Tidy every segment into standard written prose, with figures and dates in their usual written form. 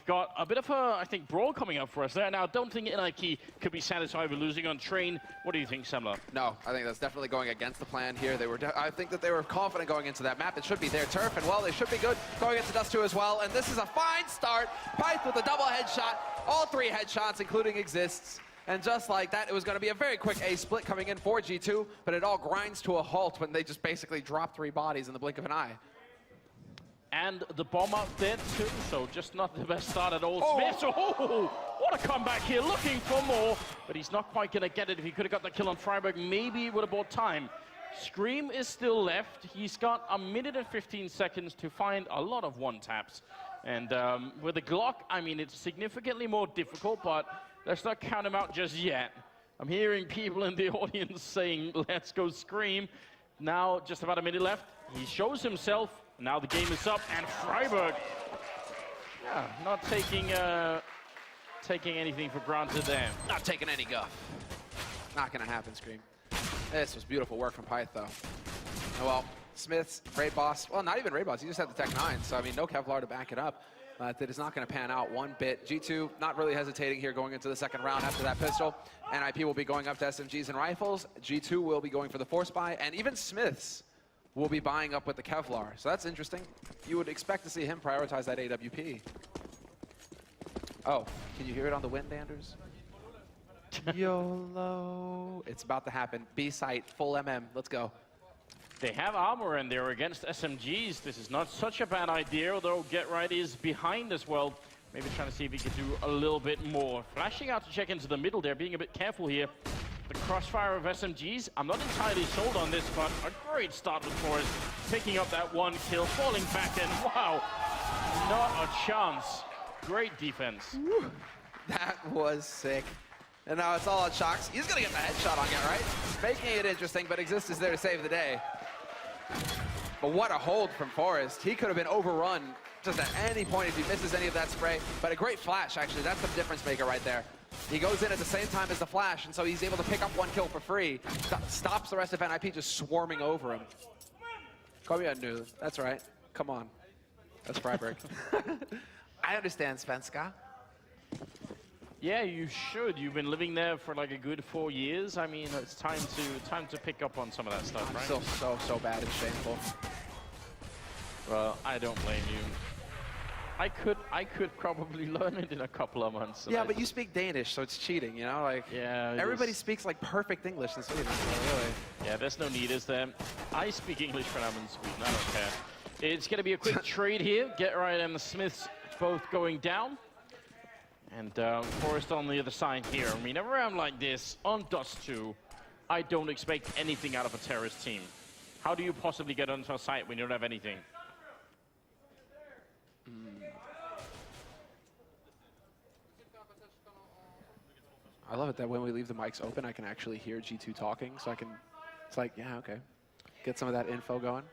got a bit of a, I think, brawl coming up for us there. Now, I don't think NiP could be satisfied with losing on Train. What do you think, Semler? No, I think that's definitely going against the plan here. I think that they were confident going into that map. It should be their turf, and well, they should be good going into Dust 2 as well. And this is a fine start. Pyth with a double headshot, all 3 headshots, including exists. And just like that, it was going to be a very quick A split coming in for G2, but it all grinds to a halt when they just basically drop 3 bodies in the blink of an eye. And the bomb up there too, so just not the best start at all. Oh. Smith, oh, what a comeback here, looking for more, but he's not quite going to get it. If he could have got the kill on Freiburg, maybe it would have bought time. Scream is still left. He's got a minute and 15 seconds to find a lot of one-taps. And with the Glock, I mean, it's significantly more difficult, but let's not count him out just yet. I'm hearing people in the audience saying, let's go Scream. Now, just about a minute left. He shows himself. Now the game is up, and Freiburg, yeah, not taking anything for granted there. Not taking any guff. Not going to happen, Scream. This was beautiful work from Pyth, though. Oh, well, Smith's Raid Boss, well, not even Raid Boss, he just had the Tech 9, so I mean, no Kevlar to back it up. That is not going to pan out one bit. G2 not really hesitating here going into the second round after that pistol. NiP will be going up to SMGs and rifles. G2 will be going for the Force Buy, and even Smiths will be buying up with the Kevlar. So that's interesting. You would expect to see him prioritize that AWP. Oh, can you hear it on the wind, Anders? YOLO. It's about to happen. B site, full MM. Let's go. They have armor and they're against SMGs. This is not such a bad idea, although Get Right is behind as well. Maybe trying to see if he can do a little bit more. Flashing out to check into the middle there, being a bit careful here. The crossfire of SMGs, I'm not entirely sold on this, but a great start with Forrest. Picking up that 1 kill, falling back in. Wow, not a chance. Great defense. Woo. That was sick. And now it's all on Shocks. He's going to get the headshot on Get Right. Making it interesting, but Exist is there to save the day. But what a hold from Forrest. He could have been overrun just at any point if he misses any of that spray. But a great flash, actually. That's the difference maker right there. He goes in at the same time as the flash, and so he's able to pick up 1 kill for free. Stops the rest of NiP just swarming over him. Call me a noob. That's right. Come on. That's Freiburg. I understand, Svenska. Yeah, you should. You've been living there for like a good 4 years. I mean, it's time to pick up on some of that stuff, right? Still so bad. It's shameful. Well, I don't blame you. I could probably learn it in a couple of months. Yeah, but you speak Danish, so it's cheating, you know? Like, yeah, everybody speaks like perfect English in Sweden, so really. Yeah, there's no need, is there? I speak English when I'm in Sweden. I don't care. It's going to be a quick trade here. Get Right and the Smiths both going down. And Forrest on the other side here. I mean, a round like this on Dust 2, I don't expect anything out of a terrorist team. How do you possibly get onto a site when you don't have anything? I love it that when we leave the mics open, I can actually hear G2 talking, so I can, it's like, yeah, okay. Get some of that info going.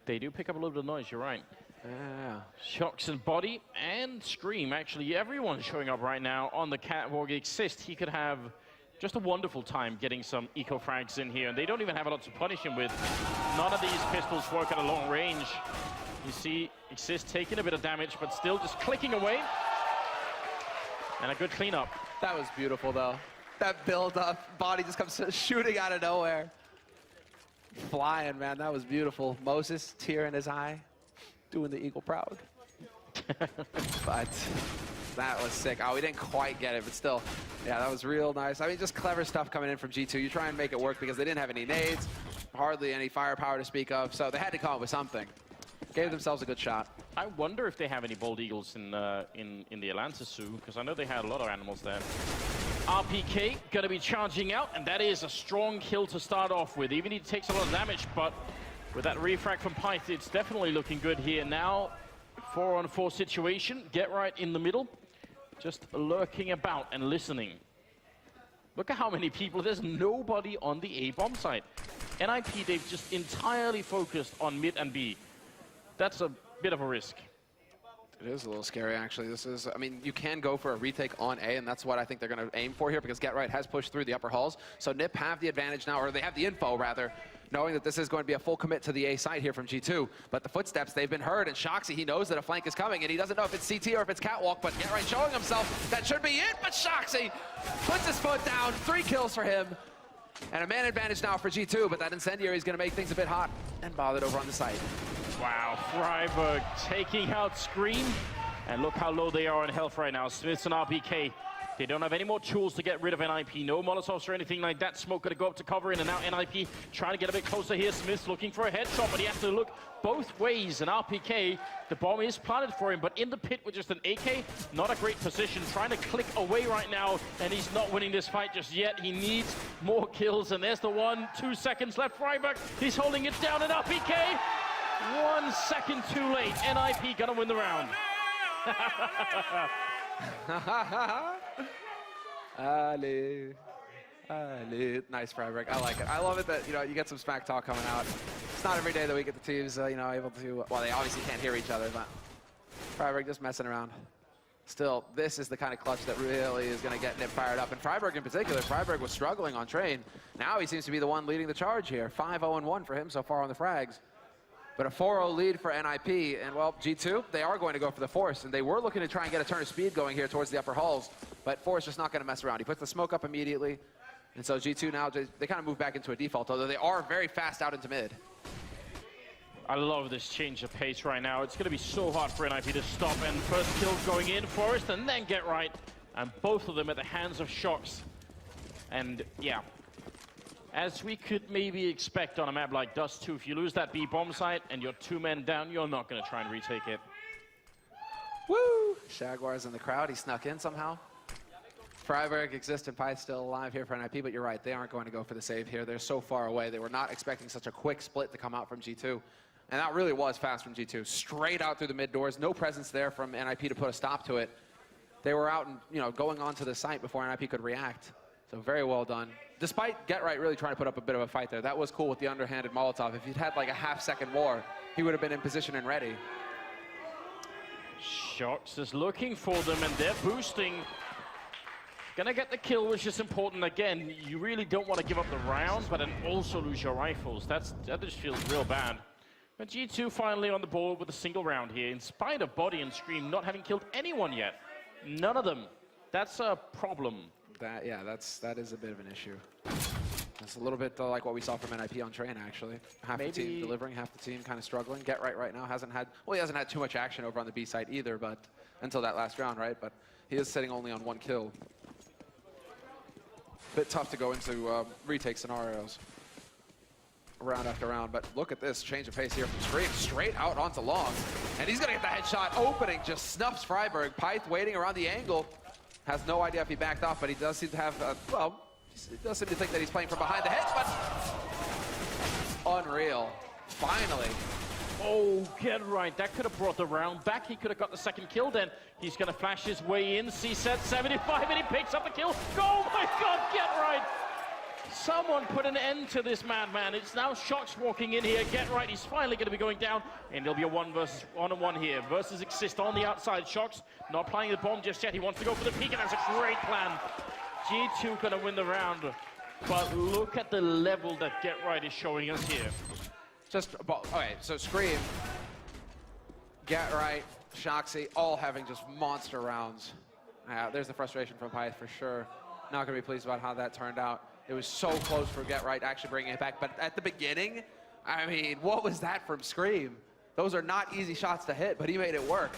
They do pick up a little bit of noise, you're right. Yeah. Shocks and Body and Scream, actually, everyone's showing up right now on the catwalk. Exist, he could have just a wonderful time getting some eco-frags in here, and they don't even have a lot to punish him with. None of these pistols work at a long range. You see Exist taking a bit of damage, but still just clicking away. And a good cleanup. That was beautiful, though. That build-up, Body just comes shooting out of nowhere. Flying, man, that was beautiful. Moses, tear in his eye, doing the eagle proud. But that was sick. Oh, we didn't quite get it, but still, yeah, that was real nice. I mean, just clever stuff coming in from G2. You try and make it work because they didn't have any nades, hardly any firepower to speak of, so they had to come up with something. Gave themselves a good shot. I wonder if they have any Bold Eagles in the Atlanta Zoo, because I know they had a lot of animals there. RPK gonna be charging out, and that is a strong kill to start off with. Even he takes a lot of damage, but with that refrag from Pyth, it's definitely looking good here. Now, 4-on-4 situation. Get Right in the middle, just lurking about and listening. Look at how many people. There's nobody on the A-bomb site. NiP, they've just entirely focused on mid and B. That's a bit of a risk. It is a little scary, actually. This is, I mean, you can go for a retake on A, and that's what I think they're going to aim for here, because Get Right has pushed through the upper halls. So NiP have the advantage now, or they have the info, rather. knowing that this is going to be a full commit to the A site here from G2. But the footsteps, they've been heard, and Shoxy, he knows that a flank is coming, and he doesn't know if it's CT or if it's Catwalk, but GetRight showing himself. That should be it, but Shoxy puts his foot down. 3 kills for him. And a man advantage now for G2, but that Incendiary is going to make things a bit hot and bothered over on the site. Wow, Freiburg taking out Scream. And look how low they are in health right now. Smiths and RPK. They don't have any more tools to get rid of NiP. No Molotovs or anything like that. Smoke going to go up to cover in, and now NiP trying to get a bit closer here. Smith's looking for a headshot, but he has to look both ways. And RPK, the bomb is planted for him, but in the pit with just an AK, not a great position. Trying to click away right now, and he's not winning this fight just yet. He needs more kills, and there's the 1, 2 seconds left. Freiburg, he's holding it down, and RPK, 1 second too late. NiP gonna win the round. Ali. Nice Freiburg. I like it. I love it that, you get some smack talk coming out. It's not every day that we get the teams, able to, well, they obviously can't hear each other, but Freiburg just messing around. Still, this is the kind of clutch that really is going to get NiP fired up. And Freiburg in particular, Freiburg was struggling on train. Now he seems to be the one leading the charge here. 5-0-1 for him so far on the frags. But a 4-0 lead for NiP, and well, G2, they are going to go for the Force, and they were looking to try and get a turn of speed going here towards the upper halls, but Force just not going to mess around. He puts the smoke up immediately, and so G2 now, they kind of move back into a default, although they are very fast out into mid. I love this change of pace right now. It's going to be so hard for NiP to stop, and first kill going in, Forest, and then GetRight, and both of them at the hands of Shox. And yeah, as we could maybe expect on a map like Dust 2, if you lose that B bomb site and you're 2 men down, you're not going to try and retake it. Woo! Jaguar's in the crowd. He snuck in somehow. Freiburg, Exist, and Pyth still alive here for NiP, but you're right. They aren't going to go for the save here. They're so far away. They were not expecting such a quick split to come out from G2. And that really was fast from G2. Straight out through the mid doors. No presence there from NiP to put a stop to it. They were out and, going onto the site before NiP could react. So very well done. Despite GetRight really trying to put up a bit of a fight there, that was cool with the underhanded Molotov. If he'd had like a half-second more, he would have been in position and ready. Shox is looking for them, and they're boosting. Gonna get the kill, which is important. Again, you really don't want to give up the round, but then also lose your rifles. That just feels real bad. But G2 finally on the board with a single round here, in spite of Body and Scream not having killed anyone yet. None of them. That's a problem. That is a bit of an issue. It's a little bit like what we saw from NiP on train, actually. Half the team delivering, half the team kind of struggling. GetRight right now he hasn't had too much action over on the B side either, but until that last round, right? But he is sitting only on 1 kill. Bit tough to go into retake scenarios round after round, but look at this change of pace here from Scream, straight out onto long. And he's gonna get the headshot opening, just snuffs Freiburg. Pyth waiting around the angle. Has no idea if he backed off, but he does seem to have, he does seem to think that he's playing from behind the hedge, but unreal. Finally. Oh, GetRight. That could have brought the round back. He could have got the second kill then. He's going to flash his way in. C-set 75, and he picks up the kill. Oh my God, GetRight. Someone put an end to this madman. It's now Shox walking in here. GetRight, he's finally going to be going down, and there'll be a 1-on-1 here. Versus Exist on the outside. Shox not planning the bomb just yet. He wants to go for the peek, and that's a great plan. G2 going to win the round. But look at the level that GetRight is showing us here. Okay, so Scream, GetRight, Shoxy, all having just monster rounds. There's the frustration from Pyth for sure. Not going to be pleased about how that turned out. It was so close for GetRight actually bringing it back. But at the beginning, I mean, what was that from Scream? Those are not easy shots to hit, but he made it work.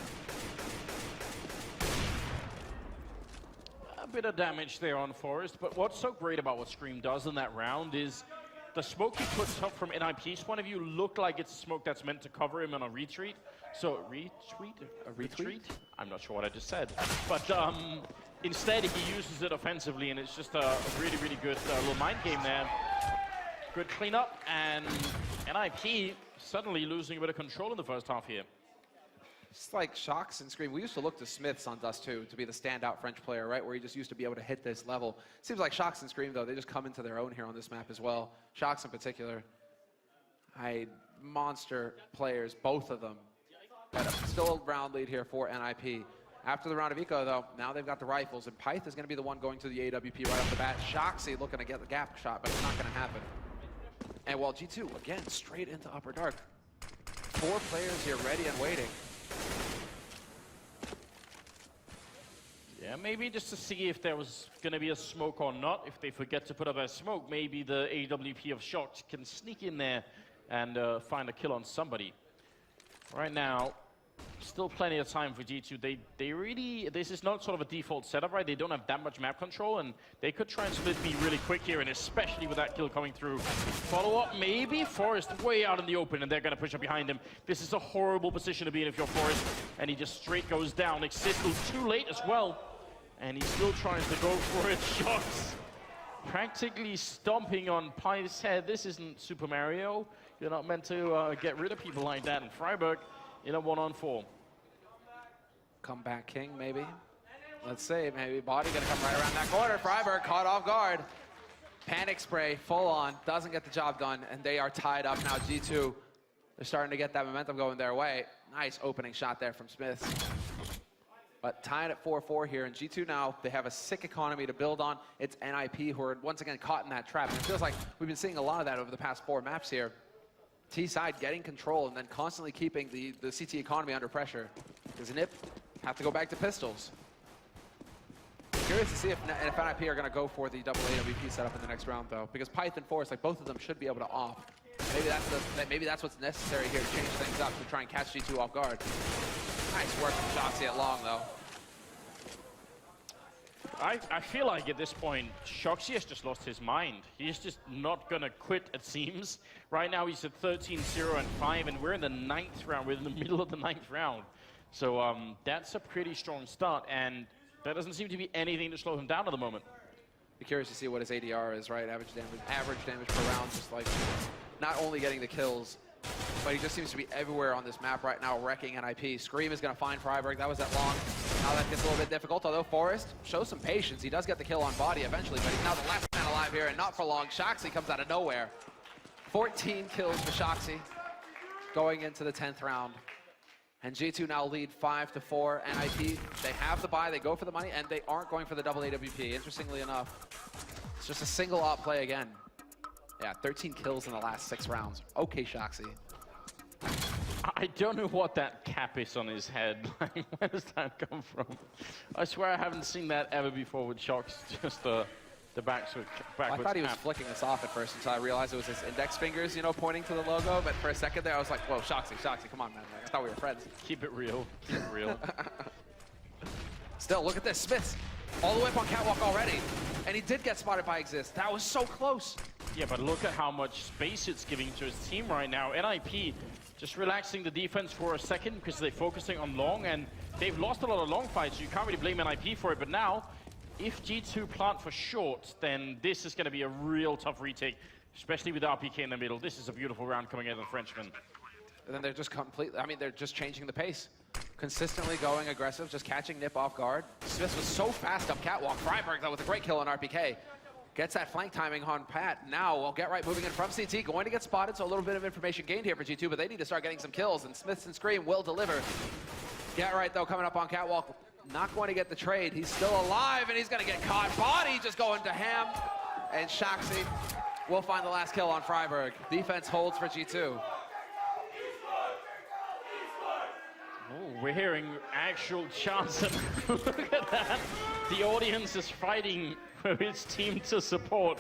A bit of damage there on Forest, but what's so great about what Scream does in that round is the smoke he puts up from NiP's point of view looked like it's smoke that's meant to cover him on a retreat. So, retreat? I'm not sure what I just said. But instead, he uses it offensively, and it's just a really, really good little mind game there. Good cleanup, and NiP suddenly losing a bit of control in the first half here. It's like Shox and Scream. We used to look to Smiths on Dust 2 to be the standout French player, right? Where he just used to be able to hit this level. Seems like Shox and Scream, though, they just come into their own here on this map as well. Shox in particular, monster players, both of them. But still a round lead here for NiP. After the round of eco, though, now they've got the rifles, and Pyth is going to be the one going to the AWP right off the bat. Shoxy looking to get the gap shot, but it's not going to happen. And while G2, again, straight into Upper Dark. 4 players here ready and waiting. Yeah, maybe just to see if there was going to be a smoke or not. If they forget to put up a smoke, maybe the AWP of Shox can sneak in there and find a kill on somebody. Right now, still plenty of time for G2. They really, this is not sort of a default setup, right? They don't have that much map control, and they could try and split B really quick here, and especially with that kill coming through. Follow-up, maybe. Forest way out in the open, and they're going to push up behind him. This is a horrible position to be in if you're Forest, and he just straight goes down. Existl too late as well, and he still tries to go for it. Shox practically stomping on Pythe's head. This isn't Super Mario. You're not meant to get rid of people like that in Freiburg in a 1-on-4. Comeback king, maybe. Let's see, maybe body gonna come right around that corner. Freiburg caught off guard. Panic spray, full on, doesn't get the job done, and they are tied up now. G2, they're starting to get that momentum going their way. Nice opening shot there from Smith. But tied at 4-4 here, and G2 now, they have a sick economy to build on. It's NiP who are once again caught in that trap. And it feels like we've been seeing a lot of that over the past 4 maps here. T-side getting control and then constantly keeping the CT economy under pressure. Does NiP have to go back to pistols? Curious to see if NiP are going to go for the double AWP setup in the next round, though, because Pyth and Forest, like both of them, should be able to off. Maybe that's what's necessary here to change things up to try and catch G2 off guard. Nice work from Shoxy at long, though. I feel like at this point, Shoxy has just lost his mind. He's just not going to quit, it seems. Right now, he's at 13-0-5, and we're in the 9th round. We're in the middle of the 9th round. So that's a pretty strong start, and there doesn't seem to be anything to slow him down at the moment. Be curious to see what his ADR is, right? Average damage per round, just like not only getting the kills, but he just seems to be everywhere on this map right now, wrecking NiP. Scream is going to find Freiburg. That was at long. Now that gets a little bit difficult, although Forest shows some patience. He does get the kill on body eventually, but he's now the last man alive here, and not for long. Shoxy comes out of nowhere. 14 kills for Shoxy going into the 10th round. And G2 now lead 5-4. NiP, they have the buy, they go for the money, and they aren't going for the double AWP, interestingly enough. It's just a single op play again. Yeah, 13 kills in the last 6 rounds. Okay, Shoxy. I don't know what that cap is on his head. Like, where does that come from? I swear I haven't seen that ever before with Shox. Just the backwards I thought he was flicking this off at first until I realized it was his index fingers, you know, pointing to the logo. But for a second there, I was like, whoa, Shoxy, come on, man. Like, I thought we were friends. Keep it real. Keep it real. Still, look at this. Smith all the way up on catwalk already. And he did get spotted by Exist. That was so close. Yeah, but look at how much space it's giving to his team right now. NiP just relaxing the defense for a second because they're focusing on long, and they've lost a lot of long fights, so you can't really blame NiP for it. But now, if G2 plant for short, then this is going to be a real tough retake, especially with RPK in the middle. This is a beautiful round coming in of the Frenchman. And then they're just completely, I mean, they're just changing the pace. Consistently going aggressive, just catching NiP off guard. Smith was so fast up catwalk. Freiburg, though, with a great kill on RPK. Gets that flank timing on Pat. Now, we'll get right moving in from CT. Going to get spotted, so a little bit of information gained here for G2, but they need to start getting some kills, and Smiths and Scream will deliver. Get right, though, coming up on catwalk. Not going to get the trade. He's still alive, and he's going to get caught. Body just going to ham. And Shoxy will find the last kill on Freiburg. Defense holds for G2. Oh, we're hearing actual chants. Look at that. The audience is fighting for its team to support.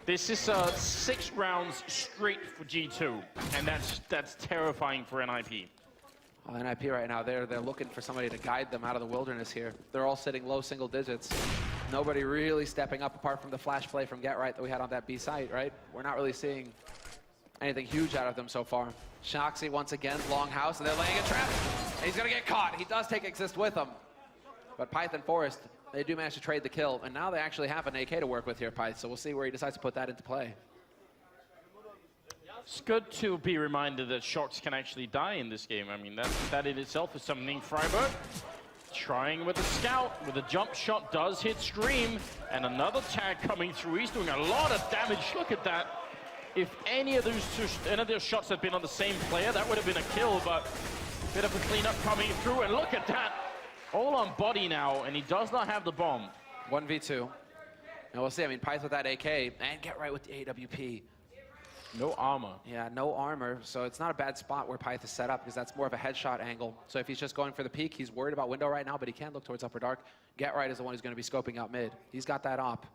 This is 6 rounds straight for G2, and that's terrifying for NiP. Well, NiP right now, they're looking for somebody to guide them out of the wilderness here. They're all sitting low single digits. Nobody really stepping up apart from the flash play from Get Right that we had on that B site, right? We're not really seeing anything huge out of them so far. Shoxy once again, long house, and they're laying a trap. And he's gonna get caught. He does take Exist with him. But Pyth and Forest, they do manage to trade the kill, and now they actually have an AK to work with here, Pyth, so we'll see where he decides to put that into play. It's good to be reminded that Shox can actually die in this game. I mean, that in itself is something. Freiburg trying with the scout, with a jump shot, does hit Scream, and another tag coming through. He's doing a lot of damage. Look at that. If any of those shots had been on the same player, that would have been a kill, but a bit of a cleanup coming through, and look at that. All on body now, and he does not have the bomb. 1v2. Now we'll see. I mean, Pyth with that AK, and Get Right with the AWP. No armor. Yeah, no armor, so it's not a bad spot where Pyth is set up because that's more of a headshot angle. So if he's just going for the peak, he's worried about window right now, but he can look towards upper dark. Get Right is the one who's going to be scoping out mid. He's got that op.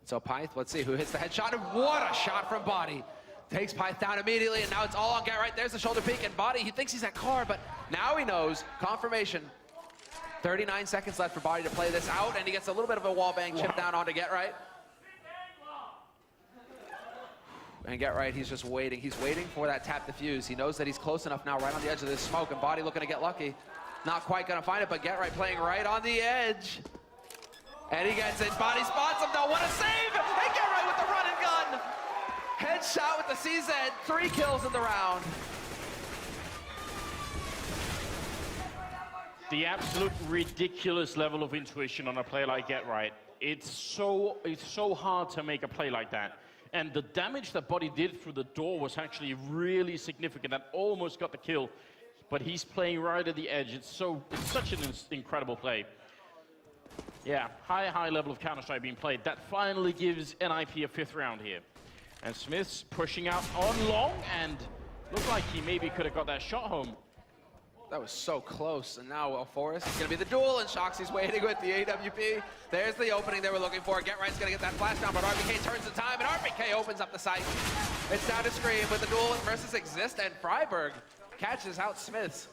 So Pyth, let's see who hits the headshot, and what a shot from Body. Takes Pyth down immediately, and now it's all on Get Right. There's the shoulder peek, and Body, he thinks he's at car, but now he knows. Confirmation. 39 seconds left for Body to play this out, and he gets a little bit of a wall bang chip down onto Get Right. And Get Right, he's just waiting. He's waiting for that tap defuse. He knows that he's close enough now, right on the edge of this smoke, and Body looking to get lucky. Not quite gonna find it, but Get Right playing right on the edge. And he gets it. Body spots him though. What a save! And Get Right with the run and gun. Headshot with the CZ. 3 kills in the round. The absolute ridiculous level of intuition on a play like Get Right. It's so hard to make a play like that. And the damage that Body did through the door was actually really significant. That almost got the kill. But he's playing right at the edge. It's such an incredible play. Yeah, high level of Counter-Strike being played. That finally gives NiP a 5th round here. And Smith's pushing out on long, and looked like he maybe could have got that shot home. That was so close, and now Forrest is going to be the duel, and Shoxy's waiting with the AWP. There's the opening they were looking for. Get Right's going to get that flash down, but RPK turns the time, and RPK opens up the site. It's down to Scream with the duel versus Exist, and Freiburg catches out Smiths.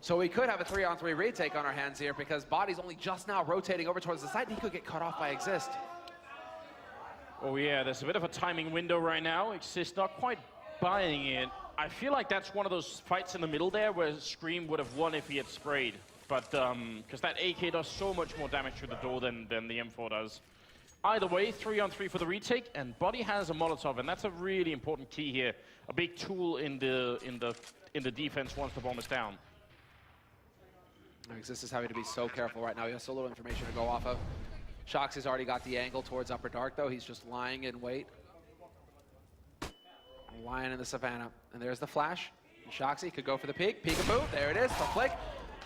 So we could have a 3-on-3 retake on our hands here because Body's only just now rotating over towards the site, and he could get cut off by Exist. Oh yeah, there's a bit of a timing window right now. Exist not quite buying it. I feel like that's one of those fights in the middle there where Scream would have won if he had sprayed. But, because that AK does so much more damage through the door than the M4 does. Either way, 3-on-3 for the retake, and Body has a Molotov, and that's a really important key here. A big tool in the defense once the bomb is down. Exist is having to be so careful right now. He has so little information to go off of. Shoxy's already got the angle towards upper dark, though. He's just lying in wait. Lying in the savannah. And there's the flash. Shoxy could go for the peek. Peekaboo. There it is. The flick.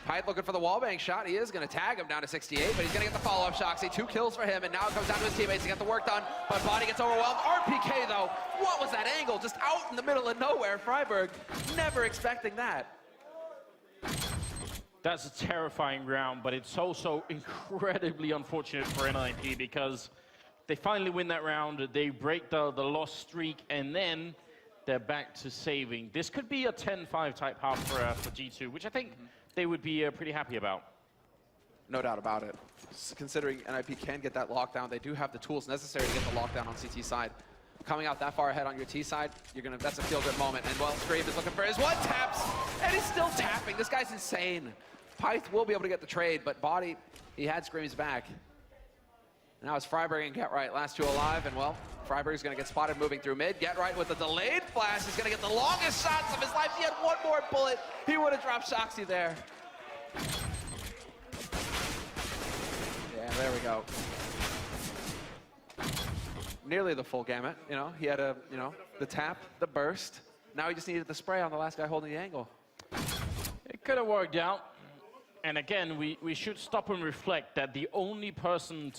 Pyth looking for the wallbang shot. He is going to tag him down to 68, but he's going to get the follow-up. Shoxy, 2 kills for him, and now it comes down to his teammates to get the work done. But Body gets overwhelmed. RPK, though. What was that angle? Just out in the middle of nowhere. Freiburg never expecting that. That's a terrifying round, but it's also incredibly unfortunate for NiP because they finally win that round, they break the loss streak, and then they're back to saving. This could be a 10-5 type half for G2, which I think they would be pretty happy about. No doubt about it. Considering NiP can get that lockdown, they do have the tools necessary to get the lockdown on CT side. Coming out that far ahead on your T side, that's a feel-good moment. And well, Scream is looking for his one taps, and he's still tapping. This guy's insane. Pyth will be able to get the trade, but Body, he had Scream's back. Now it's Freiburg and Get Right, last 2 alive, and well, Freiburg's gonna get spotted moving through mid. Get Right with the delayed flash is gonna get the longest shots of his life. He had one more bullet. He would have dropped Shoxy there. Yeah, there we go. Nearly the full gamut, you know. He had the tap, the burst. Now he just needed the spray on the last guy holding the angle. It could have worked out. And again, we should stop and reflect that the only person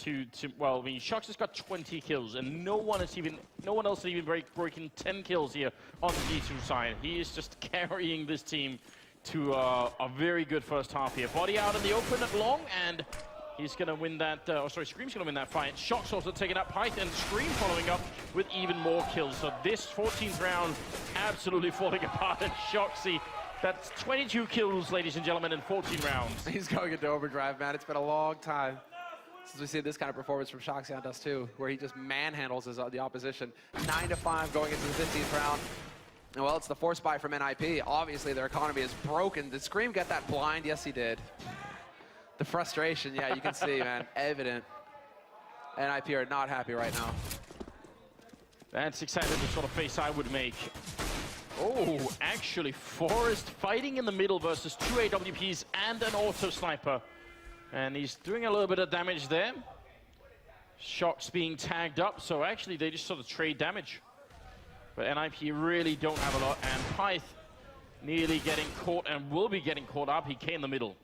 well, I mean, Shox has got 20 kills, and no one else has even breaking 10 kills here on the G2 side. He is just carrying this team to a very good first half here. Body out in the open at long, and he's going to win that, Scream's going to win that fight. Shox also taking up Pyth, and Scream following up with even more kills. So this 14th round absolutely falling apart, and Shoxy, that's 22 kills, ladies and gentlemen, in 14 rounds. He's going into overdrive, man. It's been a long time since we see this kind of performance from Shoxy on Dust 2, where he just manhandles the opposition. 9-5 going into the 15th round. And well, it's the force buy from NiP. Obviously, their economy is broken. Did Scream get that blind? Yes, he did. The frustration, yeah, you can see, man, evident. NiP are not happy right now. That's exactly the sort of face I would make. Oh, actually, Forrest fighting in the middle versus 2 AWPs and an auto sniper. And he's doing a little bit of damage there. Shox being tagged up, so actually they just sort of trade damage. But NiP really don't have a lot, and Pyth nearly getting caught and will be getting caught. RPK in the middle.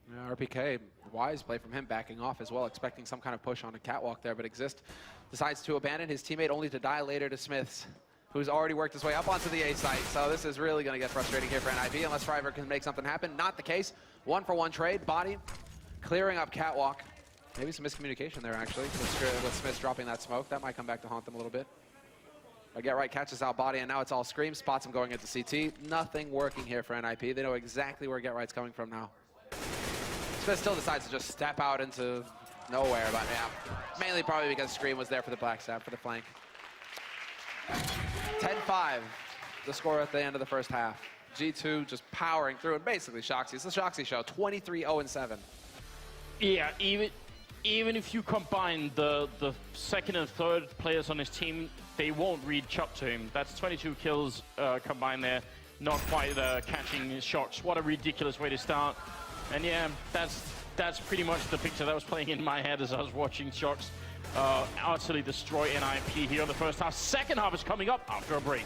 Yeah, RPK, wise play from him, backing off as well, expecting some kind of push on a catwalk there, but Exist decides to abandon his teammate only to die later to Smiths. who's already worked his way up onto the A site. So this is really going to get frustrating here for NiP unless Freiburg can make something happen. Not the case. 1-for-1 trade. Body clearing up Catwalk. Maybe some miscommunication there, actually, with Smith dropping that smoke. That might come back to haunt them a little bit. But Get Right catches out Body, and now it's all Scream. Spots him going into CT. Nothing working here for NiP. They know exactly where Get Right's coming from now. Smith still decides to just step out into nowhere, but yeah. Mainly probably because Scream was there for the backstab, for the flank. 10-5, the score at the end of the first half. G2 just powering through, and basically Shoxy. It's the Shoxy show, 23-0-7. Yeah, even if you combine the second and third players on his team, they won't reach up to him. That's 22 kills combined there. Not quite catching shots. What a ridiculous way to start. And yeah, that's pretty much the picture that was playing in my head as I was watching shots utterly destroy NiP here in the first half. Second half is coming up after a break.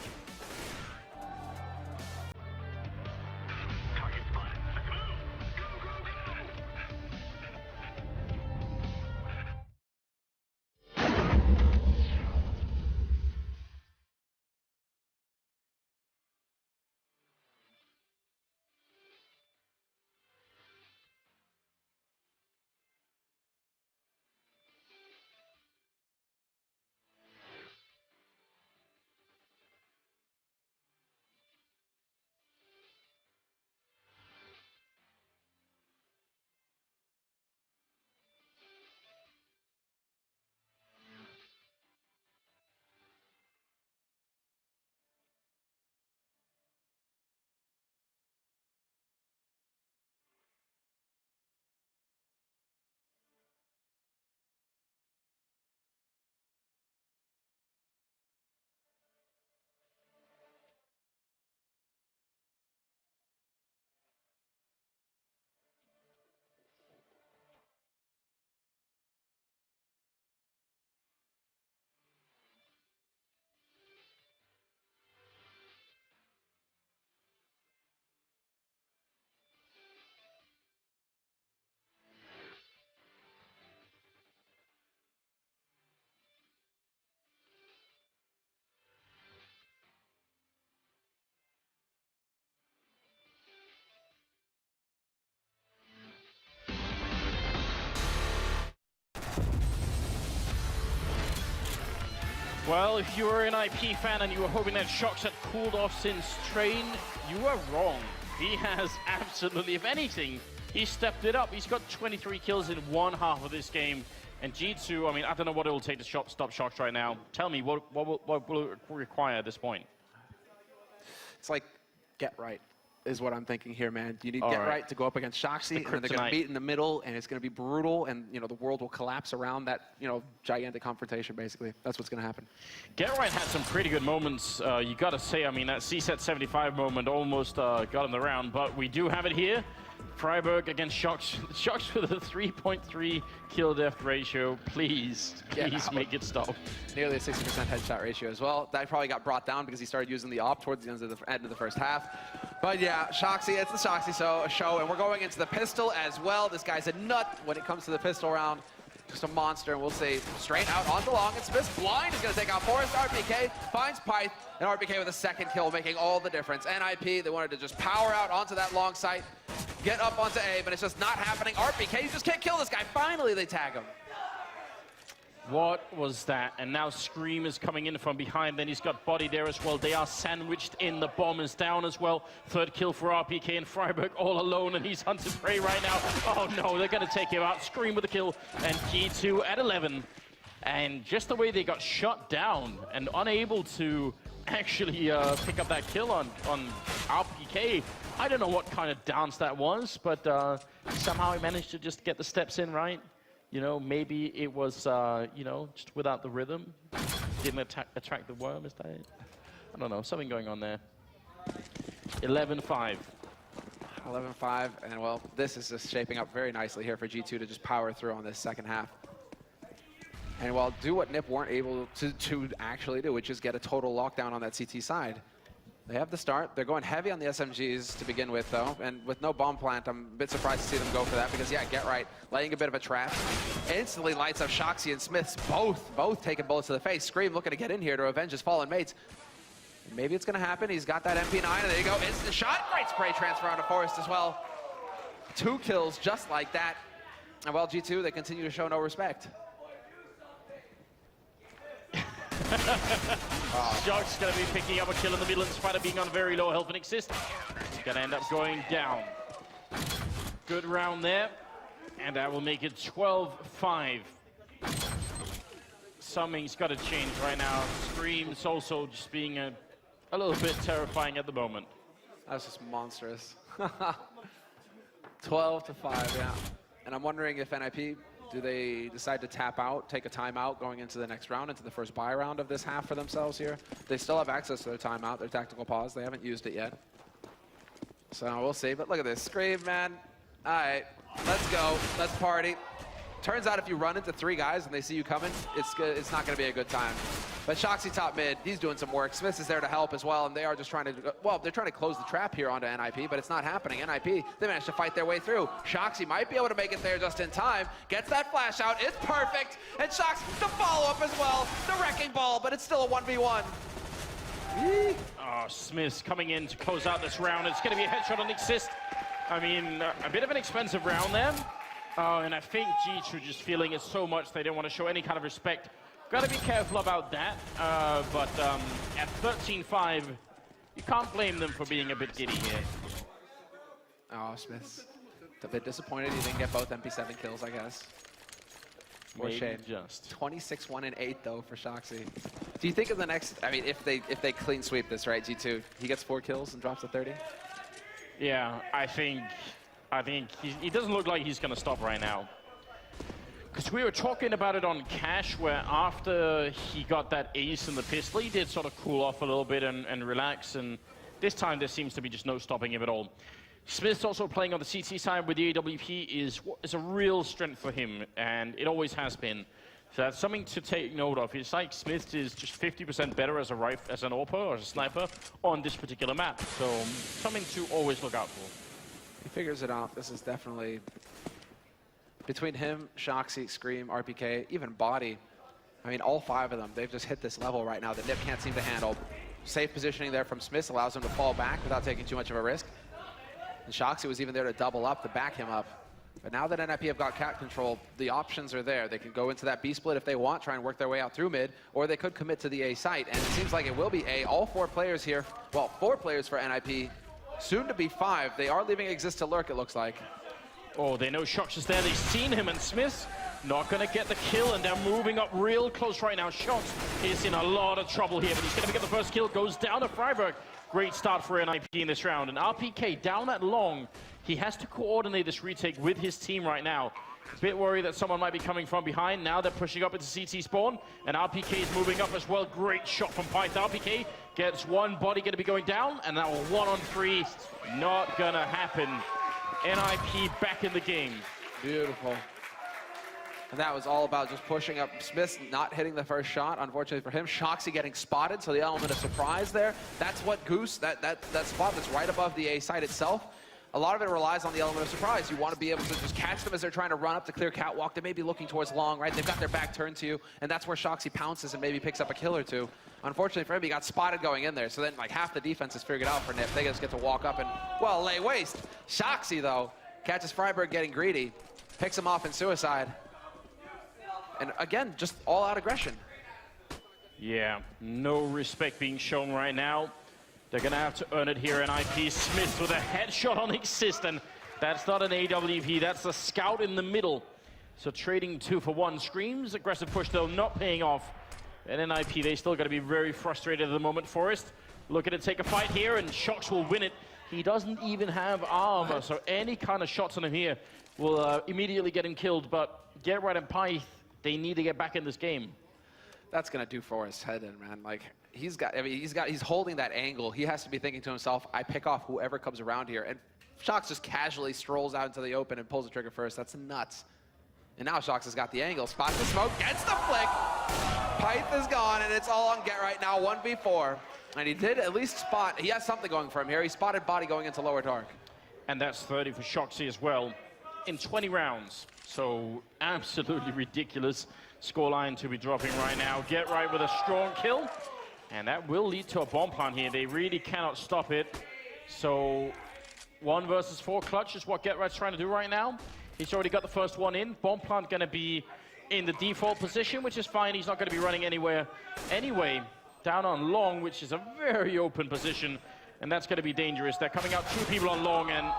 Well, if you were an NiP fan and you were hoping that Shox had cooled off since Train, you were wrong. He has absolutely, if anything, he stepped it up. He's got 23 kills in one half of this game. And G2, I mean, I don't know what it will take to stop Shox right now. Tell me, what will it require at this point? It's like, Get Right is what I'm thinking here, man. You need Get Right to go up against Shoxy, and then they're going to meet in the middle, and it's going to be brutal, and you know the world will collapse around that gigantic confrontation. Basically, that's what's going to happen. Get Right had some pretty good moments. You got to say, I mean, that C-set 75 moment almost got him the round, but we do have it here. Freiburg against Shox. Shox with a 3.3 kill death ratio. Please make it stop. Nearly a 60% headshot ratio as well. That probably got brought down because he started using the op towards the end of the first half. But yeah, Shoxy, it's the Shoxy show, and we're going into the pistol as well. This guy's a nut when it comes to the pistol round. Just a monster, and we'll see. Straight out on the long, and Smith's blind is going to take out Forrest. RPK finds Pyth, and RPK with a second kill, making all the difference. NiP, they wanted to just power out onto that long site, get up onto A, but it's just not happening. RPK, you just can't kill this guy. Finally, they tag him. What was that? And now Scream is coming in from behind. Then he's got Body there as well. They are sandwiched in. The bomb is down as well. Third kill for RPK, and Freiburg all alone, and he's hunted prey right now. Oh no, they're going to take him out. Scream with a kill, and G2 at 11. And just the way they got shut down and unable to actually pick up that kill on RPK. I don't know what kind of dance that was, but somehow he managed to just get the steps in right. You know, maybe it was, just without the rhythm. Didn't attract the worm, is that it? I don't know, something going on there. 11-5. 11-5, and well, this is just shaping up very nicely here for G2 to just power through on this second half. And well, do what NiP weren't able to actually do, which is get a total lockdown on that CT side. They have the start. They're going heavy on the SMGs to begin with, though. And with no bomb plant, I'm a bit surprised to see them go for that because, yeah, Get Right, laying a bit of a trap. Instantly lights up Shoxy and Smiths, both taking bullets to the face. Scream looking to get in here to avenge his fallen mates. Maybe it's going to happen. He's got that MP9, and there you go. Instant shot. Great spray transfer onto Forrest as well. 2 kills just like that. And well, G2, they continue to show no respect. Shock's going to be picking up a kill in the middle in spite of being on very low health and exist. He's going to end up going down. Good round there. And that will make it 12-5. Something's got to change right now. Scream's also just being a little bit terrifying at the moment. That's just monstrous. 12-5, yeah. And I'm wondering if NiP, do they decide to tap out, take a timeout going into the next round, into the first buy round of this half for themselves here? They still have access to their timeout, their tactical pause. They haven't used it yet. So we'll see. But look at this. Scream, man. All right, let's go. Let's party. Turns out if you run into 3 guys and they see you coming, it's not going to be a good time. But Shoxy top mid, he's doing some work. Smith is there to help as well, and they are just trying to, well, they're trying to close the trap here onto NiP, but it's not happening. NiP, they managed to fight their way through. Shoxy might be able to make it there just in time. Gets that flash out, it's perfect, and Shoxy, the follow-up as well. The wrecking ball, but it's still a 1v1. Oh, Smith's coming in to close out this round. It's going to be a headshot on Exist. I mean, a bit of an expensive round there. And I think G2 just feeling it so much they don't want to show any kind of respect. Got to be careful about that. But at 13-5, you can't blame them for being a bit giddy here. Oh, Smith's a bit disappointed he didn't get both MP7 kills, I guess. Poor shame. Just 26-1 and 8 though for Shoxy. Do you think in the next? I mean, if they clean sweep this, right, G2, he gets 4 kills and drops to 30. Yeah, I think he doesn't look like he's going to stop right now. Because we were talking about it on Cash, where after he got that ace in the pistol, he did sort of cool off a little bit and relax. And this time, there seems to be just no stopping him at all. Smith's also playing on the CT side with the AWP is a real strength for him, and it always has been. So that's something to take note of. It's like Smith is just 50% better as an AWP or as a sniper on this particular map. So something to always look out for. He figures it out. This is definitely between him, Shoxy, Scream, RPK, even Body. I mean, all 5 of them, they've just hit this level right now that NiP can't seem to handle. Safe positioning there from Smith allows him to fall back without taking too much of a risk. And Shoxy was even there to double up, to back him up. But now that NiP have got cat control, the options are there. They can go into that B split if they want, try and work their way out through mid, or they could commit to the A site. And it seems like it will be A. All 4 players here, well, 4 players for NiP, soon to be 5. They are leaving Exist to lurk, it looks like. Oh, they know Shox is there. They've seen him, and Smith not going to get the kill, and they're moving up real close right now. Shox is in a lot of trouble here, but he's going to get the first kill. Goes down to Freiburg. Great start for NiP in this round. And RPK down that long. He has to coordinate this retake with his team right now. A bit worried that someone might be coming from behind. Now they're pushing up into CT spawn, and RPK is moving up as well. Great shot from Pyth. RPK gets one body going to be going down, and now 1-on-3. Not going to happen. NiP back in the game. Beautiful. And that was all about just pushing up. Smith not hitting the first shot, unfortunately for him. Shoxy getting spotted, so the element of surprise there. That's what Goose, that spot that's right above the A site itself, a lot of it relies on the element of surprise. You want to be able to just catch them as they're trying to run up the clear catwalk. They may be looking towards long, right? They've got their back turned to you, and that's where Shoxy pounces and maybe picks up a kill or 2. Unfortunately for him, he got spotted going in there, so then like half the defense is figured out for NiP. They just get to walk up and, well, lay waste. Shoxy, though, catches Freiburg getting greedy, picks him off in suicide. And again, just all-out aggression. Yeah, no respect being shown right now. They're going to have to earn it here. NiP Smith with a headshot on Exist, and that's not an AWP, that's a scout in the middle. So trading 2 for 1. Screams, aggressive push though, not paying off. And NiP, they still got to be very frustrated at the moment. Forrest looking to take a fight here, and Shox will win it. He doesn't even have armor, so any kind of shots on him here will immediately get him killed. But Get Right and Pyth, they need to get back in this game. That's gonna do Forrest's head in, man. Like he's holding that angle. He has to be thinking to himself, I pick off whoever comes around here. And Shox just casually strolls out into the open and pulls the trigger first. That's nuts. And now Shox has got the angle. Spots the smoke, gets the flick. Pyth is gone, and it's all on Get Right now, 1v4. And he did at least spot, he has something going for him here. He spotted Body going into lower dark. And that's 30 for Shoxy as well in 20 rounds. So absolutely ridiculous scoreline to be dropping right now. Get Right with a strong kill. And that will lead to a bomb plant here. They really cannot stop it. So 1 versus 4 clutch is what GetRight's trying to do right now. He's already got the first one in. Bomb plant gonna be in the default position, which is fine. He's not gonna be running anywhere anyway. Down on long, which is a very open position. And that's gonna be dangerous. They're coming out 2 people on long and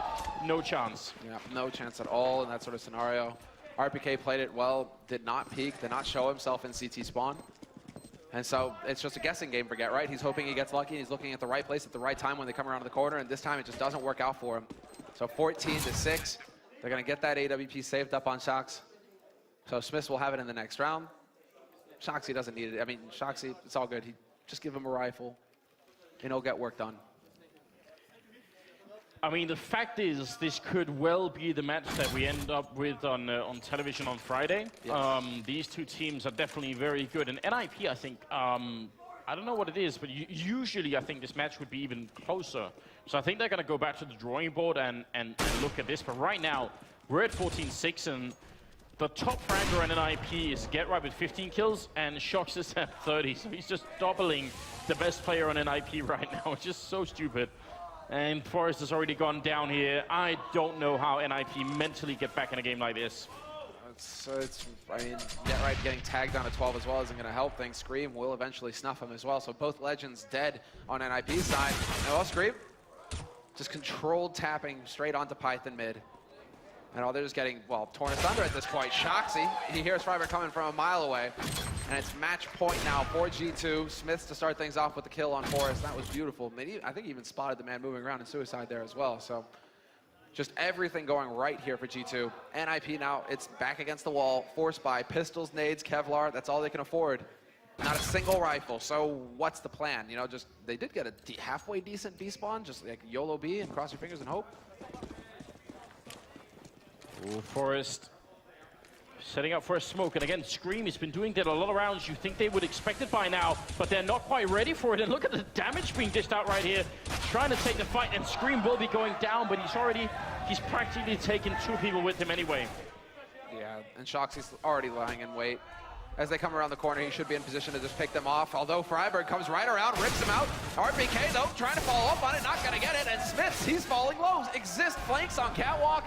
no chance. Yeah, no chance at all in that sort of scenario. RPK played it well, did not peek, did not show himself in CT spawn. And so it's just a guessing game for GetRight. He's hoping he gets lucky. He's looking at the right place at the right time when they come around the corner, and this time it just doesn't work out for him. So 14-6. They're going to get that AWP saved up on Shox. So Smiths will have it in the next round. Shoxy doesn't need it. I mean, Shoxy, it's all good. Just give him a rifle, and he'll get work done. I mean, the fact is, this could well be the match that we end up with on television on Friday. Yes. These 2 teams are definitely very good. And NiP, I think, I don't know what it is, but usually I think this match would be even closer. So I think they're going to go back to the drawing board and look at this. But right now, we're at 14-6, and the top fragger in NiP is GetRight with 15 kills, and Shox is at 30. So he's just doubling the best player on NiP right now. It's just so stupid. And Forest has already gone down here. I don't know how NiP mentally get back in a game like this. I mean, GetRight getting tagged down to 12 as well isn't going to help things. Scream will eventually snuff him as well. So both legends dead on NiP's side. And well, Scream just controlled tapping straight onto Python mid. And they're just getting, well, torn asunder at this point. Shoxy, he hears Freiburg coming from a mile away. And it's match point now for G2. Smiths to start things off with the kill on Forest. That was beautiful. I think he even spotted the man moving around in suicide there as well. So just everything going right here for G2. NiP now, it's back against the wall, forced by pistols, nades, Kevlar. That's all they can afford. Not a single rifle. So what's the plan? You know, just they did get a halfway decent B spawn, just like YOLO B and cross your fingers and hope. Ooh, Forest setting up for a smoke, and again, Scream has been doing that a lot of rounds. You think they would expect it by now, but they're not quite ready for it. And look at the damage being dished out right here. Trying to take the fight, and Scream will be going down, but he's practically taken 2 people with him anyway. Yeah, and Shoxy's already lying in wait. As they come around the corner, he should be in position to just pick them off. Although Freiburg comes right around, rips him out. RPK, though, trying to follow up on it, not going to get it. And Smiths, he's falling low. Exist flanks on Catwalk.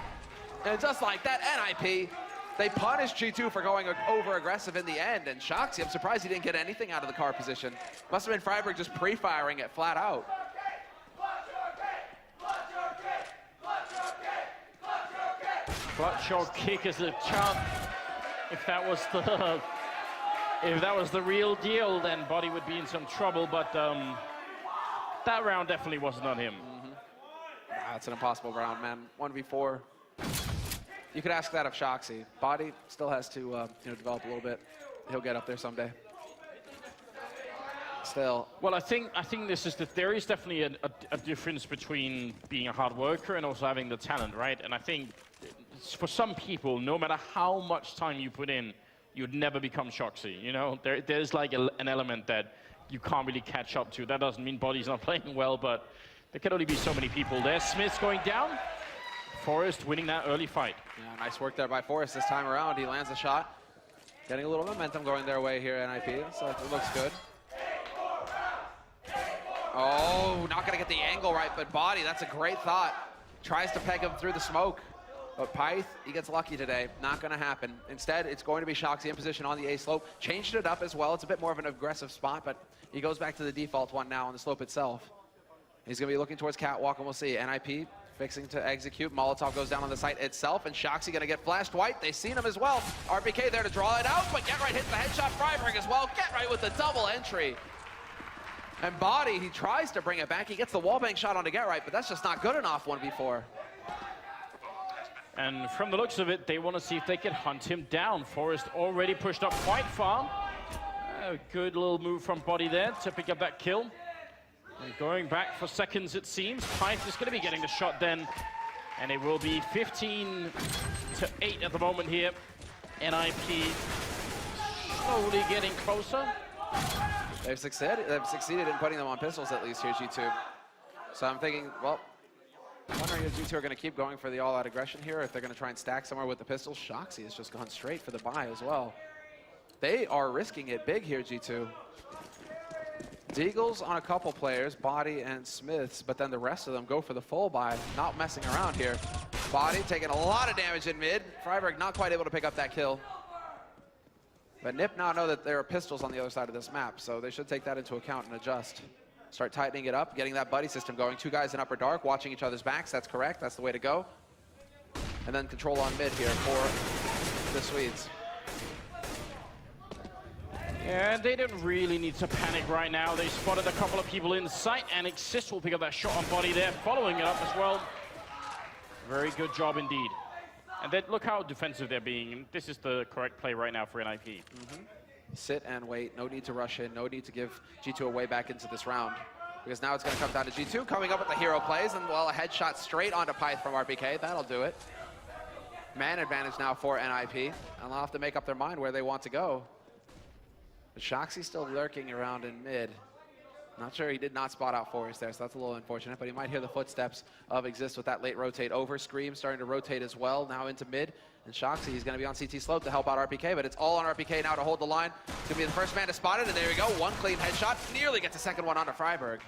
And just like that, NiP, they punish G2 for going over-aggressive in the end. And Shoxy, I'm surprised he didn't get anything out of the car position. Must have been Freiburg just pre-firing it flat out. Clutch or kick is a chant. If that was the real deal, then Body would be in some trouble. But that round definitely wasn't on him. That's an impossible round, man. 1v4. You could ask that of Shoxy. Body still has to develop a little bit. He'll get up there someday. Still. Well, I think this is there is definitely a difference between being a hard worker and also having the talent, right? And I think for some people, no matter how much time you put in, you'd never become Shoxy. You know, there's like an element that you can't really catch up to. That doesn't mean Body's not playing well, but there can only be so many people there. Smith's going down. Forest winning that early fight. Yeah, nice work there by Forest this time around. He lands a shot. Getting a little momentum going their way here, NiP, so it looks good. Oh, not gonna get the angle right, but Body, that's a great thought. Tries to peg him through the smoke, but Pyth, he gets lucky today. Not gonna happen. Instead, it's going to be Shoxy in position on the A slope. Changed it up as well. It's a bit more of an aggressive spot, but he goes back to the default one now on the slope itself. He's gonna be looking towards Catwalk, and we'll see. NiP fixing to execute. Molotov goes down on the site itself, and Shoxy gonna get flashed white. They've seen him as well. RPK there to draw it out, but GetRight hits the headshot. Freiburg as well. GetRight with the double entry. And Body, he tries to bring it back. He gets the wallbang shot onto GetRight, but that's just not good enough 1v4. And from the looks of it, they want to see if they can hunt him down. Forest already pushed up quite far. A good little move from Body there to pick up that kill. And going back for seconds, it seems. Pyth is going to be getting the shot then. And it will be 15-8 at the moment here. NiP slowly getting closer. They've succeeded in putting them on pistols, at least here, G2. So I'm thinking, well, wondering if G2 are going to keep going for the all-out aggression here, or if they're going to try and stack somewhere with the pistols. Shoxy has just gone straight for the buy as well. They are risking it big here, G2. Deagles on a couple players, Body and Smiths, but then the rest of them go for the full buy, not messing around here. Body taking a lot of damage in mid. Freiburg not quite able to pick up that kill. But NiP now know that there are pistols on the other side of this map, so they should take that into account and adjust. Start tightening it up, getting that buddy system going. Two guys in upper dark, watching each other's backs. That's correct. That's the way to go. And then control on mid here for the Swedes. And they don't really need to panic right now. They spotted a couple of people in sight, and Exist will pick up that shot on Body there, following it up as well. Very good job indeed. And then look how defensive they're being. This is the correct play right now for NiP. Sit and wait. No need to rush in. No need to give G2 a way back into this round. Because now it's going to come down to G2 coming up with the hero plays. And, well, a headshot straight onto Pyth from RPK. That'll do it. Man advantage now for NiP. And they'll have to make up their mind where they want to go. But Shoxy's still lurking around in mid. Not sure, he did not spot out Forrest there, so that's a little unfortunate, but he might hear the footsteps of Exist with that late rotate over. Scream starting to rotate as well, now into mid. And Shoxy, he's going to be on CT slope to help out RPK, but it's all on RPK now to hold the line. He's going to be the first man to spot it, and there we go. One clean headshot, nearly gets a second one onto Freiburg.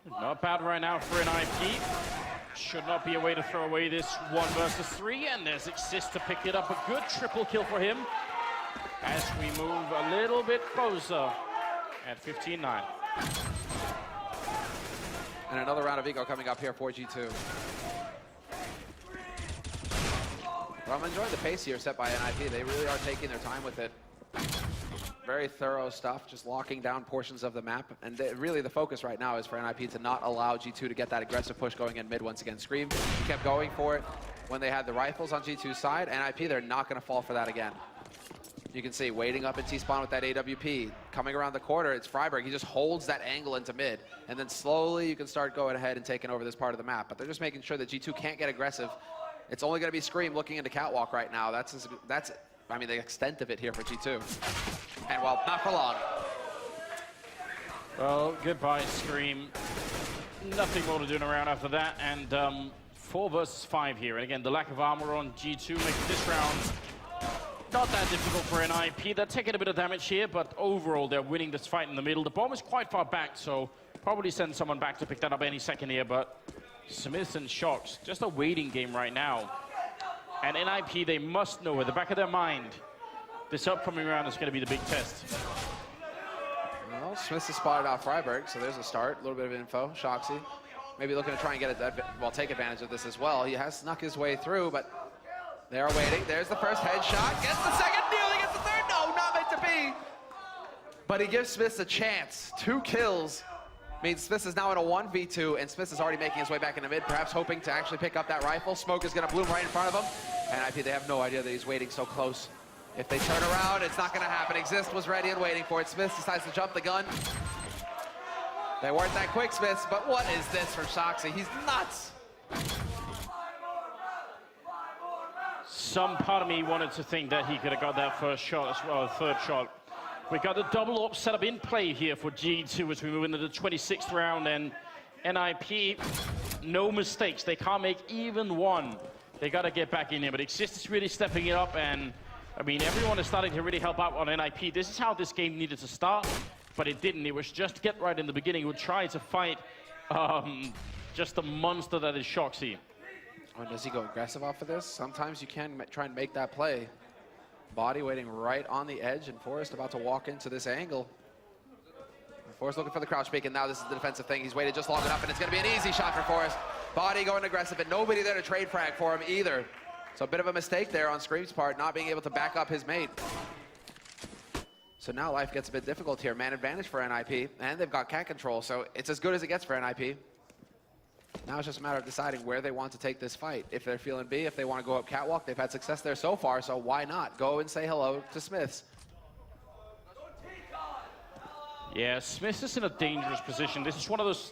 Not bad right now for NiP. Should not be a way to throw away this 1 versus 3, and there's Exist to pick it up. A good triple kill for him as we move a little bit closer at 15-9. And another round of eco coming up here for G2. Well, I'm enjoying the pace here set by NiP. They really are taking their time with it. Very thorough stuff, just locking down portions of the map. And really the focus right now is for NiP to not allow G2 to get that aggressive push going in mid once again. Scream kept going for it when they had the rifles on G2's side. NiP, they're not going to fall for that again. You can see waiting up in T-spawn with that AWP. Coming around the corner, it's Freiburg. He just holds that angle into mid. And then slowly you can start going ahead and taking over this part of the map. But they're just making sure that G2 can't get aggressive. It's only going to be Scream looking into Catwalk right now. That's I mean, the extent of it here for G2. And, well, not for long. Well, goodbye, Scream. Nothing more to do in a round after that. And 4 versus 5 here. And again, the lack of armor on G2 makes this round not that difficult for NiP. They're taking a bit of damage here, but overall, they're winning this fight in the middle. The bomb is quite far back, so probably send someone back to pick that up any second here. But Smiths and Shocks, just a waiting game right now. And NiP, they must know at the back of their mind, this upcoming round is going to be the big test. Well, Smiths has spotted out Freiburg, so there's a start. A little bit of info. Shoxy maybe looking to try and get take advantage of this as well. He has snuck his way through, but they are waiting. There's the first headshot. Gets the second, nearly gets the third. No, not meant to be. But he gives Smiths a chance. 2 kills means Smiths is now in a 1v2, and Smiths is already making his way back into mid, perhaps hoping to actually pick up that rifle. Smoke is going to bloom right in front of him. And NiP, they have no idea that he's waiting so close. If they turn around, it's not going to happen. Exist was ready and waiting for it. Smiths decides to jump the gun. They weren't that quick, Smiths, but what is this from Shoxy? He's nuts. Some part of me wanted to think that he could have got that first shot as well, third shot. We got the double AWP setup in play here for G2 as we move into the 26th round, and NiP, no mistakes. They can't make even one. They got to get back in here, but Exist is really stepping it up, and I mean, everyone is starting to really help out on NiP. This is how this game needed to start, but it didn't. It was just get right in the beginning. Would try to fight just a monster that is Shoxy. Oh, does he go aggressive off of this? Sometimes you can try and make that play. Body waiting right on the edge, and Forrest about to walk into this angle. Forrest looking for the crouch peek, and now this is the defensive thing. He's waited just long enough, and it's going to be an easy shot for Forrest. Body going aggressive, and nobody there to trade frag for him either. So a bit of a mistake there on Scream's part, not being able to back up his mate. So now life gets a bit difficult here. Man advantage for NiP, and they've got cat control, so it's as good as it gets for NiP. Now it's just a matter of deciding where they want to take this fight. If they're feeling B, if they want to go up Catwalk, they've had success there so far, so why not? Go and say hello to Smiths. Yeah, Smiths is in a dangerous position. This is one of those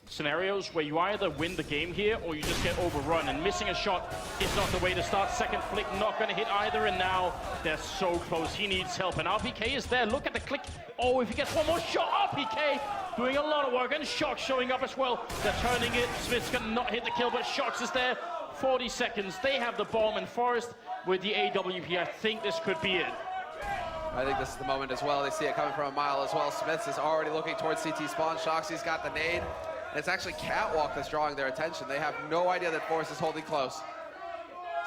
scenarios where you either win the game here or you just get overrun, and missing a shot is not the way to start. Second flick, not going to hit either, and now they're so close. He needs help, and RPK is there. Look at the click. Oh, if he gets one more shot, RPK doing a lot of work, and Shox showing up as well. They're turning it. Smith's going to not hit the kill, but Shox is there. 40 seconds. They have the bomb, and Forrest with the AWP. I think this could be it. I think this is the moment as well. They see it coming from a mile as well. Smiths is already looking towards CT spawn. Shoxy's got the nade. And it's actually Catwalk that's drawing their attention. They have no idea that Forrest is holding close.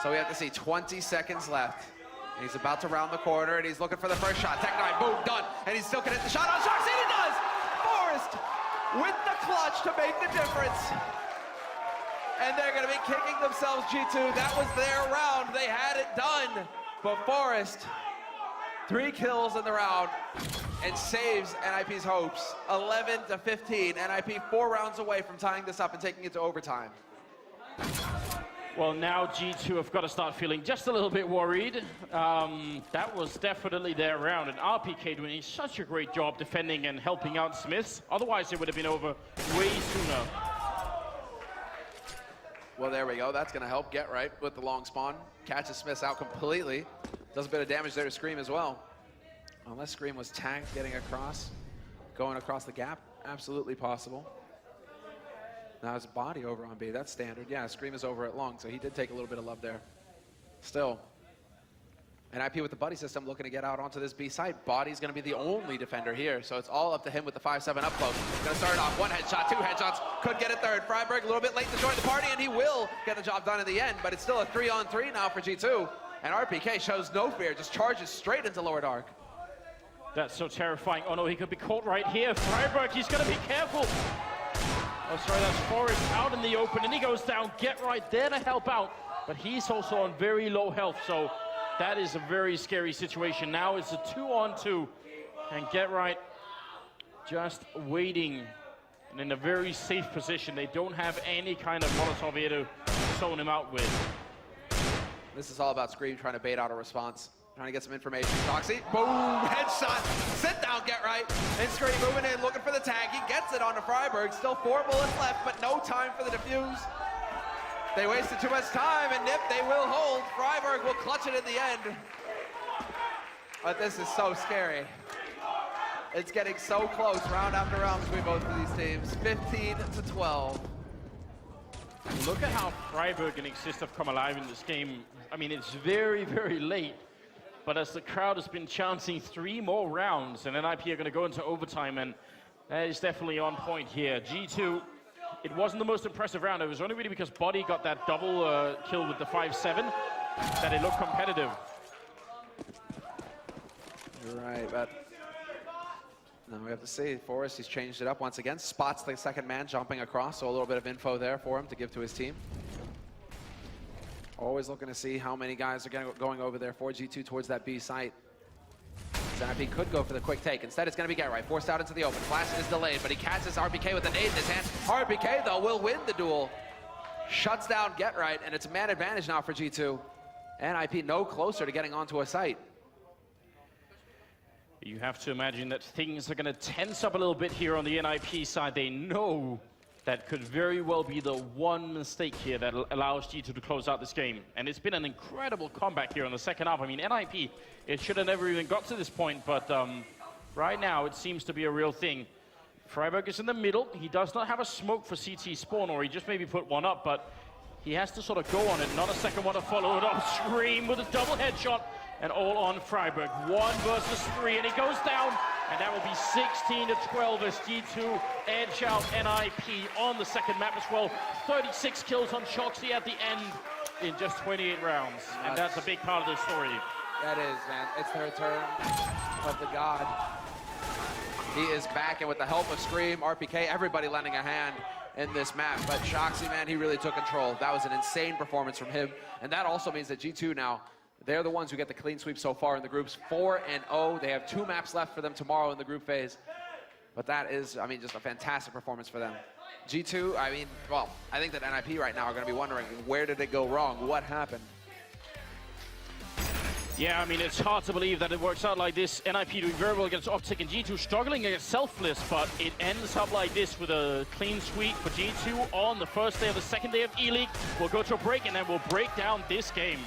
So we have to see 20 seconds left. And he's about to round the corner, and he's looking for the first shot. Tech 9, boom, done. And he's still gonna hit the shot on Shoxy, and he does! Forrest with the clutch to make the difference. And they're gonna be kicking themselves, G2. That was their round. They had it done. But Forrest, 3 kills in the round and saves NiP's hopes. 11-15. NiP 4 rounds away from tying this up and taking it to overtime. Well, now G2 have got to start feeling just a little bit worried. That was definitely their round, and RPK doing such a great job defending and helping out Smiths. Otherwise, it would have been over way sooner. Well, there we go. That's going to help Get Right with the long spawn. Catches Smiths out completely. Does a bit of damage there to Scream as well. Unless Scream was tagged getting across, going across the gap, absolutely possible. Now his body over on B, that's standard. Yeah, Scream is over at long, so he did take a little bit of love there. Still, NiP with the buddy system looking to get out onto this B site. Body's gonna be the only defender here, so it's all up to him with the 5-7 up close. Gonna start off 1 headshot, 2 headshots, could get a third. Freiburg a little bit late to join the party, and he will get the job done in the end, but it's still a 3-on-3 now for G2. And RPK shows no fear, just charges straight into Lower Dark. That's so terrifying. Oh no, he could be caught right here. Freiburg, he's gonna be careful. Oh, sorry, that's Forrest out in the open, and he goes down. Get Right there to help out, but he's also on very low health, so that is a very scary situation. Now it's a 2-on-2, and Get Right just waiting and in a very safe position. They don't have any kind of Molotov here to zone him out with. This is all about Scream trying to bait out a response. Trying to get some information. Shoxy, boom, headshot. Sit down, Get Right. And Scream moving in, looking for the tag. He gets it onto Freiburg. Still 4 bullets left, but no time for the defuse. They wasted too much time, and NiP, they will hold. Freiburg will clutch it in the end. But this is so scary. It's getting so close, round after round, between both of these teams. 15-12. Look at how Freiburg and Exist have come alive in this game. I mean, it's very, very late. But as the crowd has been chanting 3 more rounds, and NiP are going to go into overtime, and that is definitely on point here. G2, it wasn't the most impressive round. It was only really because Body got that double kill with the 5-7 that it looked competitive. You're right, but now we have to see. Forrest, he's changed it up once again. Spots the second man jumping across, so a little bit of info there for him to give to his team. Always looking to see how many guys are going over there for G2 towards that B site. NiP could go for the quick take. Instead, it's going to be Get Right, forced out into the open. Flash is delayed, but he catches RPK with a nade in his hand. RPK, though, will win the duel. Shuts down Get Right, and it's man advantage now for G2. NiP no closer to getting onto a site. You have to imagine that things are going to tense up a little bit here on the NiP side. They know that could very well be the one mistake here that allows G2 to close out this game. And it's been an incredible comeback here in the second half. I mean, NiP, it should have never even got to this point, but right now it seems to be a real thing. Freiburg is in the middle. He does not have a smoke for CT spawn, or he just maybe put one up, but he has to sort of go on it. Not a second one to follow it up. Scream with a double headshot, and all on Freiburg. 1 versus 3, and he goes down. And that will be 16-12 as G2 edge out NiP on the second map as well. 36 kills on Shoxy at the end in just 28 rounds. And that's a big part of the story. That is, man. It's the return of the god. He is back, and with the help of Scream, RPK, everybody lending a hand in this map. But Shoxy, man, he really took control. That was an insane performance from him. And that also means that G2 now, they're the ones who get the clean sweep so far in the groups, 4-0. They have 2 maps left for them tomorrow in the group phase. But that is, I mean, just a fantastic performance for them. G2, I mean, well, I think that NiP right now are going to be wondering, where did it go wrong? What happened? Yeah, I mean, it's hard to believe that it works out like this. NiP doing very well against Optic, and G2 struggling against Selfless, but it ends up like this with a clean sweep for G2 on the first day of the second day of ELEAGUE. We'll go to a break, and then we'll break down this game.